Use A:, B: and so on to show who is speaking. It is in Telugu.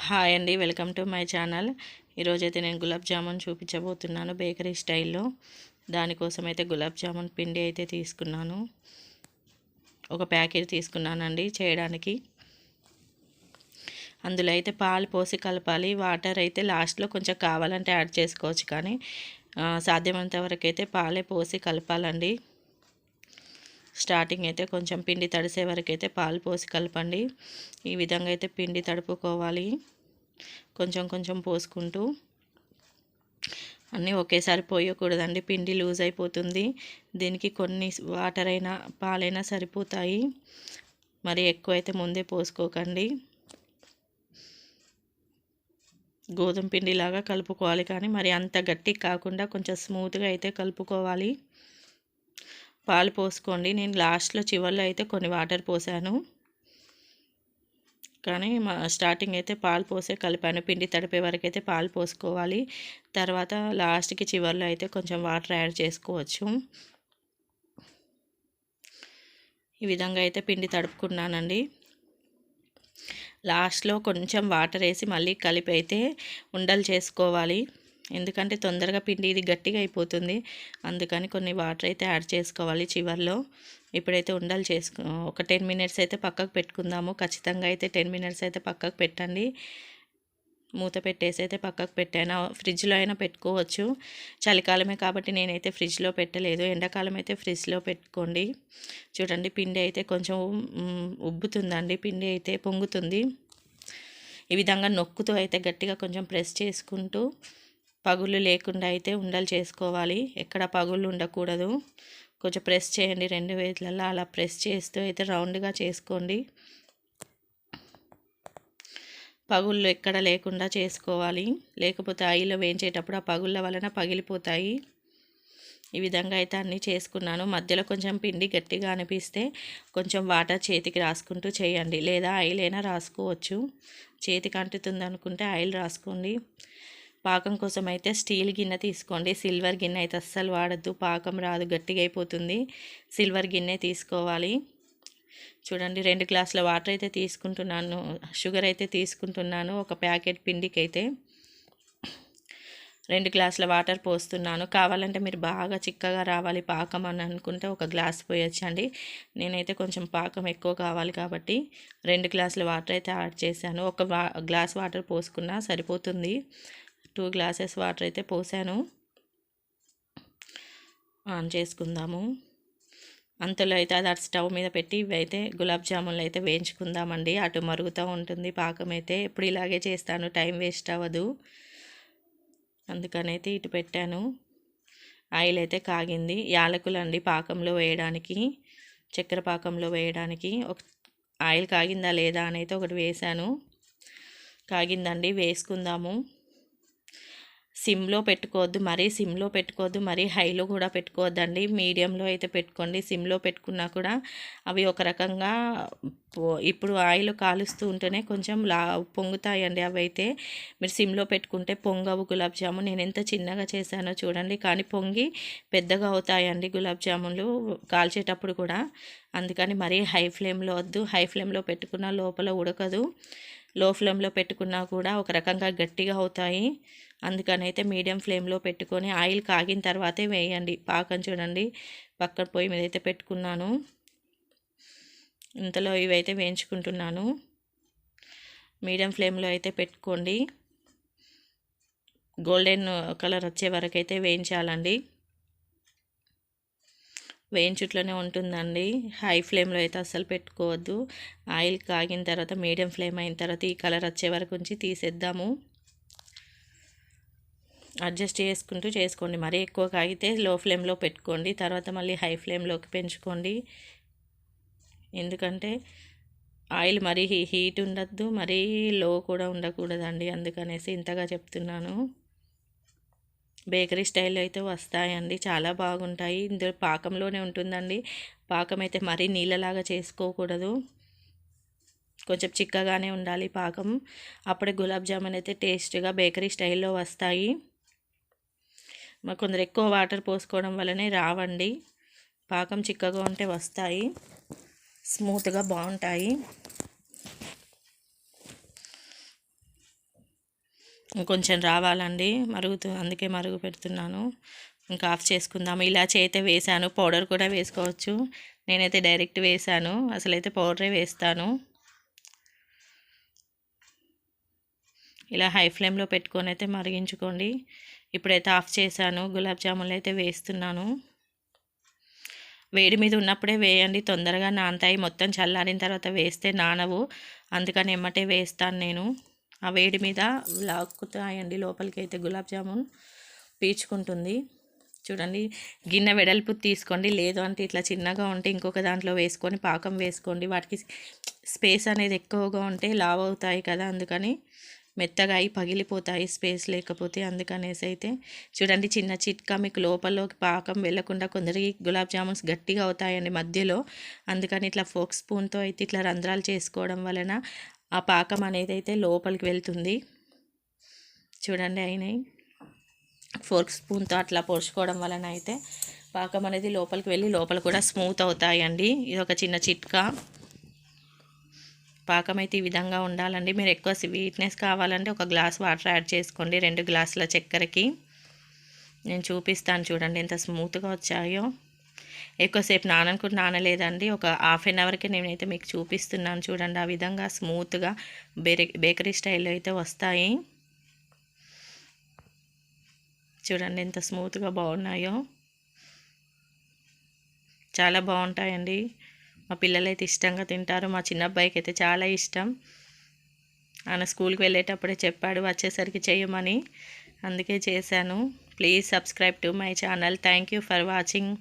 A: హాయ్ అండి, వెల్కమ్ టు మై ఛానల్. ఈరోజైతే నేను గులాబ్ జామున్ చూపించబోతున్నాను బేకరీ స్టైల్లో. దానికోసం అయితే గులాబ్ జామున్ పిండి అయితే తీసుకున్నాను. ఒక ప్యాకెట్ తీసుకున్నానండి చేయడానికి. అందులో అయితే పాలు పోసి కలపాలి. వాటర్ అయితే లాస్ట్లో కొంచెం కావాలంటే యాడ్ చేసుకోవచ్చు, కానీ సాధ్యమైనంత వరకు అయితే పాలే పోసి కలపాలండి. స్టార్టింగ్ అయితే కొంచెం పిండి తడిసే వరకు అయితే పాలు పోసి కలపండి. ఈ విధంగా అయితే పిండి తడుపుకోవాలి. కొంచెం కొంచెం పోసుకుంటూ, అన్నీ ఒకేసారి పోయకూడదండి, పిండి లూజ్ అయిపోతుంది. దీనికి కొన్ని వాటర్ అయినా పాలైనా సరిపోతాయి. మరి ఎక్కువ అయితే ముందే పోసుకోకండి. గోధుమ పిండిలాగా కలుపుకోవాలి, కానీ మరి అంత గట్టి కాకుండా కొంచెం స్మూత్గా అయితే కలుపుకోవాలి. పాలు పోసుకోండి. నేను లాస్ట్లో చివర్లో అయితే కొన్ని వాటర్ పోసాను, కానీ స్టార్టింగ్ అయితే పాలు పోసే కలిపాను. పిండి తడిపే వరకు అయితే పాలు పోసుకోవాలి. తర్వాత లాస్ట్కి చివర్లో అయితే కొంచెం వాటర్ యాడ్ చేసుకోవచ్చు. ఈ విధంగా అయితే పిండి తడుపుకున్నానండి. లాస్ట్లో కొంచెం వాటర్ వేసి మళ్ళీ కలిపి అయితే ఉండలు చేసుకోవాలి. ఎందుకంటే తొందరగా పిండి ఇది గట్టిగా అయిపోతుంది, అందుకని కొన్ని వాటర్ అయితే యాడ్ చేసుకోవాలి చివర్లో. ఇప్పుడైతే ఉండలు ఒక 10 మినిట్స్ అయితే పక్కకు పెట్టుకుందాము. ఖచ్చితంగా అయితే 10 మినిట్స్ అయితే పక్కకు పెట్టండి. మూత పెట్టేసి అయితే పక్కకు పెట్టాను. ఫ్రిడ్జ్లో అయినా పెట్టుకోవచ్చు. చలికాలమే కాబట్టి నేనైతే ఫ్రిడ్జ్లో పెట్టలేదు. ఎండాకాలం అయితే ఫ్రిడ్జ్లో పెట్టుకోండి. చూడండి, పిండి అయితే కొంచెం ఉబ్బుతుందండి, పిండి అయితే పొంగుతుంది. ఈ విధంగా నొక్కుతూ అయితే గట్టిగా కొంచెం ప్రెస్ చేసుకుంటూ పగుళ్ళు లేకుండా అయితే ఉండలు చేసుకోవాలి. ఎక్కడ పగుళ్ళు ఉండకూడదు. కొంచెం ప్రెస్ చేయండి, 2 వేట్లలో అలా ప్రెస్ చేస్తూ అయితే రౌండ్గా చేసుకోండి. పగుళ్ళు ఎక్కడ లేకుండా చేసుకోవాలి, లేకపోతే ఆయిల్లో వేయించేటప్పుడు ఆ పగుళ్ళ వలన పగిలిపోతాయి. ఈ విధంగా అయితే అన్నీ చేసుకున్నాను. మధ్యలో కొంచెం పిండి గట్టిగా అనిపిస్తే కొంచెం వాటర్ చేతికి రాసుకుంటూ చేయండి, లేదా ఆయిల్ అయినా రాసుకోవచ్చు. చేతికి అంటుతుంది అనుకుంటే ఆయిల్ రాసుకోండి. పాకం కోసం అయితే స్టీల్ గిన్నె తీసుకోండి. సిల్వర్ గిన్నె అయితే అస్సలు వాడద్దు, పాకం రాదు, గట్టిగా అయిపోతుంది. సిల్వర్ గిన్నె తీసుకోవాలి. చూడండి, 2 గ్లాసుల వాటర్ అయితే తీసుకుంటున్నాను, షుగర్ అయితే తీసుకుంటున్నాను. ఒక ప్యాకెట్ పిండికి అయితే 2 గ్లాసుల వాటర్ పోస్తున్నాను. కావాలంటే మీరు బాగా చిక్కగా రావాలి పాకం అని అనుకుంటే 1 గ్లాస్ పోయొచ్చండి. నేనైతే కొంచెం పాకం ఎక్కువ కావాలి కాబట్టి 2 గ్లాసుల వాటర్ అయితే యాడ్ చేశాను. 1 గ్లాస్ వాటర్ పోసుకున్నా సరిపోతుంది. 2 గ్లాసెస్ వాటర్ అయితే పోసాను. ఆన్ చేసుకుందాము. అంతలో అయితే అది స్టవ్ మీద పెట్టి ఇవైతే గులాబ్ జామున్లు అయితే వేయించుకుందామండి. అటు మరుగుతూ ఉంటుంది పాకం అయితే. ఎప్పుడు ఇలాగే చేస్తాను, టైం వేస్ట్ అవ్వదు, అందుకనైతే ఇటు పెట్టాను. ఆయిల్ అయితే కాగింది. యాలకులు అండి పాకంలో వేయడానికి, చక్కెర పాకంలో వేయడానికి. ఆయిల్ కాగిందా లేదా అని అయితే ఒకటి వేసాను. కాగిందండి, వేసుకుందాము. సిమ్లో పెట్టుకోవద్దు, మరీ సిమ్లో పెట్టుకోవద్దు, మరీ హైలో కూడా పెట్టుకోవద్దండి. మీడియంలో అయితే పెట్టుకోండి. సిమ్లో పెట్టుకున్నా కూడా అవి ఒక రకంగా ఇప్పుడు ఆయిల్ కాలుస్తూ ఉంటేనే కొంచెం పొంగుతాయండి. అవి అయితే మీరు సిమ్లో పెట్టుకుంటే పొంగవు గులాబ్ జామున్. నేను ఎంత చిన్నగా చేశానో చూడండి, కానీ పొంగి పెద్దగా అవుతాయండి గులాబ్ జామున్లు కాల్చేటప్పుడు కూడా. అందుకని మరీ హై ఫ్లేమ్లో వద్దు. హై ఫ్లేమ్లో పెట్టుకున్న లోపల ఉడకదు, లో ఫ్లేమ్లో పెట్టుకున్నా కూడా ఒక రకంగా గట్టిగా అవుతాయి. అందుకనైతే మీడియం ఫ్లేమ్లో పెట్టుకొని ఆయిల్ కాగిన తర్వాతే వేయండి. పాకం చూడండి, పక్కన పొయ్యి మీద అయితే పెట్టుకున్నాను. ఇంతలో ఇవైతే వేయించుకుంటున్నాను. మీడియం ఫ్లేమ్లో అయితే పెట్టుకోండి. గోల్డెన్ కలర్ వచ్చే వరకు అయితే వేయించాలండి. వేయించుట్లోనే ఉంటుందండి. హై ఫ్లేమ్లో అయితే అస్సలు పెట్టుకోవద్దు. ఆయిల్ కాగిన తర్వాత మీడియం ఫ్లేమ్ అయిన తర్వాత ఈ కలర్ వచ్చే వరకు ఉంచి తీసేద్దాము. అడ్జస్ట్ చేసుకుంటూ చేసుకోండి. మరీ ఎక్కువ కాగితే లో ఫ్లేమ్లో పెట్టుకోండి, తర్వాత మళ్ళీ హై ఫ్లేమ్లోకి పెంచుకోండి. ఎందుకంటే ఆయిల్ మరీ హీట్ ఉండద్దు, మరీ లో కూడా ఉండకూడదండి. అందుకనేసి ఇంతగా చెప్తున్నాను. బేకరీ స్టైల్లో అయితే వస్తాయండి, చాలా బాగుంటాయి. ఇందులో పాకంలోనే ఉంటుందండి. పాకం అయితే మరీ నీళ్ళలాగా చేసుకోకూడదు, కొంచెం చిక్కగానే ఉండాలి పాకం. అప్పుడే గులాబ్ జామున్ అయితే టేస్ట్గా బేకరీ స్టైల్లో వస్తాయి. మరి కొందరు ఎక్కువ వాటర్ పోసుకోవడం వల్లనే రావండి. పాకం చిక్కగా ఉంటే వస్తాయి, స్మూత్గా బాగుంటాయి. ఇంకొంచెం రావాలండి, అందుకే మరుగు పెడుతున్నాను. ఇంకా ఆఫ్ చేసుకుందాము. ఇలాచి అయితే వేసాను, పౌడర్ కూడా వేసుకోవచ్చు. నేనైతే డైరెక్ట్ వేసాను, అసలైతే పౌడరే వేస్తాను. ఇలా హై ఫ్లేమ్లో పెట్టుకొని అయితే మరిగించుకోండి. ఇప్పుడైతే ఆఫ్ చేశాను. గులాబ్ జామున్లు అయితే వేస్తున్నాను. వేడి మీద ఉన్నప్పుడే వేయండి, తొందరగా నానతాయి. మొత్తం చల్లారిన తర్వాత వేస్తే నానవు, అందుకని ఎమ్మటే వేస్తాను నేను. ఆ వేడి మీద లాక్కుతాయండి లోపలికి, అయితే గులాబ్ జామున్ పీల్చుకుంటుంది. చూడండి, గిన్నె వెడల్పు తీసుకోండి, లేదు అంటే ఇట్లా చిన్నగా ఉంటే ఇంకొక దాంట్లో వేసుకొని పాకం వేసుకోండి. వాటికి స్పేస్ అనేది ఎక్కువగా ఉంటే లావ్ అవుతాయి కదా, అందుకని మెత్తగా అయి పగిలిపోతాయి స్పేస్ లేకపోతే. అందుకనేసి అయితే చూడండి, చిన్న చిట్కా, మీకు లోపలికి పాకం వెళ్ళకుండా కొందరికి గులాబ్ జామున్స్ గట్టిగా అవుతాయండి మధ్యలో. అందుకని ఇట్లా ఫోక్ స్పూన్తో అయితే ఇట్లా రంధ్రాలు చేసుకోవడం వలన ఆ పాకం అనేది అయితే లోపలికి వెళ్తుంది. చూడండి, అయినాయి. ఫోర్క్ స్పూన్తో అట్లా పోసుకోవడం వలన అయితే పాకం అనేది లోపలికి వెళ్ళి లోపల కూడా స్మూత్ అవుతాయండి. ఇది ఒక చిన్న చిట్కా. పాకం అయితే ఈ విధంగా ఉండాలండి. మీరు ఎక్కువ స్వీట్నెస్ కావాలంటే ఒక గ్లాస్ వాటర్ యాడ్ చేసుకోండి 2 గ్లాసుల చక్కెరకి. నేను చూపిస్తాను చూడండి ఎంత స్మూత్గా వచ్చాయో. ఎక్కువసేపు నానలేదండి, ఒక హాఫ్ అన్ అవర్కి నేనైతే మీకు చూపిస్తున్నాను చూడండి. ఆ విధంగా స్మూత్గా బేకరీ స్టైల్లో అయితే వస్తాయి. చూడండి ఎంత స్మూత్గా బాగున్నాయో, చాలా బాగుంటాయండి. మా పిల్లలు అయితే ఇష్టంగా తింటారు. మా చిన్న అబ్బాయికి అయితే చాలా ఇష్టం. ఆయన స్కూల్కి వెళ్ళేటప్పుడే చెప్పాడు వచ్చేసరికి చేయమని, అందుకే చేశాను. Please subscribe to my channel. Thank you for watching.